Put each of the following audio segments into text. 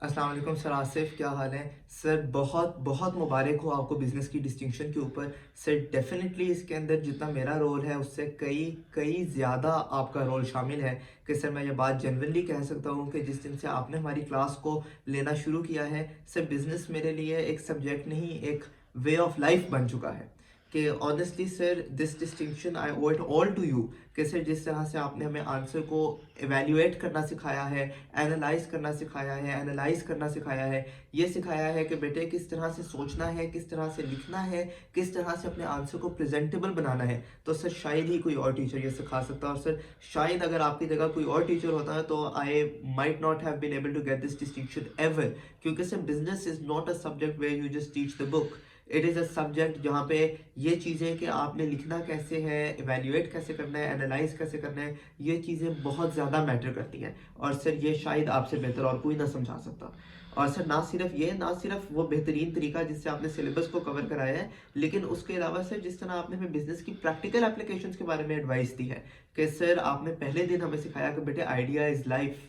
अस्सलाम वालेकुम सर, आसिफ क्या हाल है सर? बहुत बहुत मुबारक हो आपको बिज़नेस की डिस्टिंक्शन के ऊपर। सर डेफिनेटली इसके अंदर जितना मेरा रोल है उससे कई कई ज़्यादा आपका रोल शामिल है। कि सर मैं ये बात जनरली कह सकता हूँ कि जिस दिन से आपने हमारी क्लास को लेना शुरू किया है सर, बिज़नेस मेरे लिए एक सब्जेक्ट नहीं, एक वे ऑफ लाइफ बन चुका है। कि honestly sir, this distinction I owe it all to you. कि सर जिस तरह से आपने हमें आंसर को एवेल्युएट करना सिखाया है, एनालाइज करना सिखाया है, एनालाइज करना सिखाया है, ये सिखाया है कि बेटे किस तरह से सोचना है, किस तरह से लिखना है, किस तरह से अपने आंसर को प्रेजेंटेबल बनाना है, तो सर शायद ही कोई और टीचर ये सिखा सकता। और सर शायद अगर आपकी जगह कोई और टीचर होता है तो I might not have been able to get this distinction ever. क्योंकि sir business is not a subject where you just teach the book. It is a subject जहाँ पे ये चीज़ें कि आपने लिखना कैसे है, इवेल्युएट कैसे करना है, एनालाइज कैसे करना है, ये चीज़ें बहुत ज़्यादा मैटर करती हैं। और सर ये शायद आपसे बेहतर और कोई ना समझा सकता। और सर ना सिर्फ ये, ना सिर्फ वो बेहतरीन तरीका जिससे आपने सिलेबस को कवर कराया है, लेकिन उसके अलावा सर जिस तरह आपने हमें बिजनेस की प्रैक्टिकल एप्लीकेशंस के बारे में एडवाइस दी है। कि सर आपने पहले दिन हमें सिखाया कि बेटे idea is life.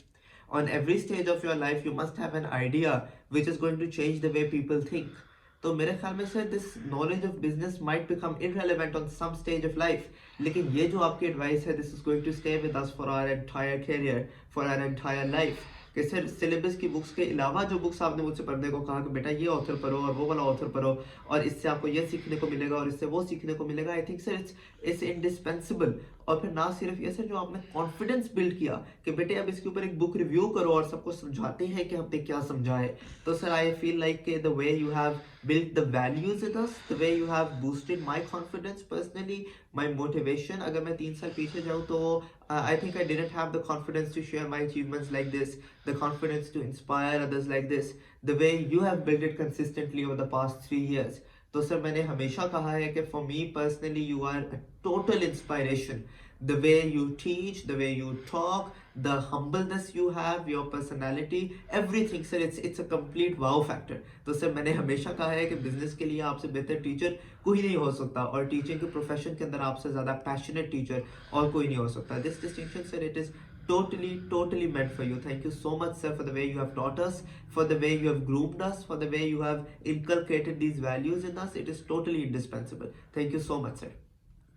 On every stage of your life you must have an idea which is going to change the way people think. तो मेरे ख्याल में sir this knowledge of business might become irrelevant on some stage of life, लेकिन ये जो आपकी advice है this is going to stay with us for our entire career, for our entire life. कि सर सिलेबस की books के अलावा जो बुक्स आपने मुझसे पढ़ने को कहा कि बेटा ये ऑथर पढ़ो और वो वाला ऑथर पढ़ो और इससे आपको ये सीखने को मिलेगा और इससे वो सीखने को मिलेगा, I think sir it's indispensable. और फिर ना सिर्फ ये सर, जो आपने कॉन्फिडेंस बिल्ड किया कि बेटे अब इसके ऊपर एक बुक रिव्यू करो और सबको समझाते हैं कि हमने क्या समझा है। तो sir I feel like the way you have built the values in us, the way you have boosted my confidence personally, my motivation. अगर मैं 3 साल पीछे जाऊँ तो I think I didn't have the confidence to share my achievements like this, the confidence to inspire others like this, the way you have built it consistently over the past 3 years. तो sir मैंने हमेशा कहा है कि for me personally you are a total inspiration. The way you teach, the way you talk, the humbleness you have, your personality, everything sir, it's a complete wow factor. तो sir मैंने हमेशा कहा है कि बिजनेस के लिए आपसे बेहतर टीचर कोई नहीं हो सकता और टीचिंग के प्रोफेशन के अंदर आपसे ज़्यादा पैशनेट टीचर और कोई नहीं हो सकता। This distinction sir, it is totally meant for you. Thank you so much sir for the way you have taught us, for the way you have groomed us, for the way you have inculcated these values in us. It is totally indispensable. Thank you so much sir.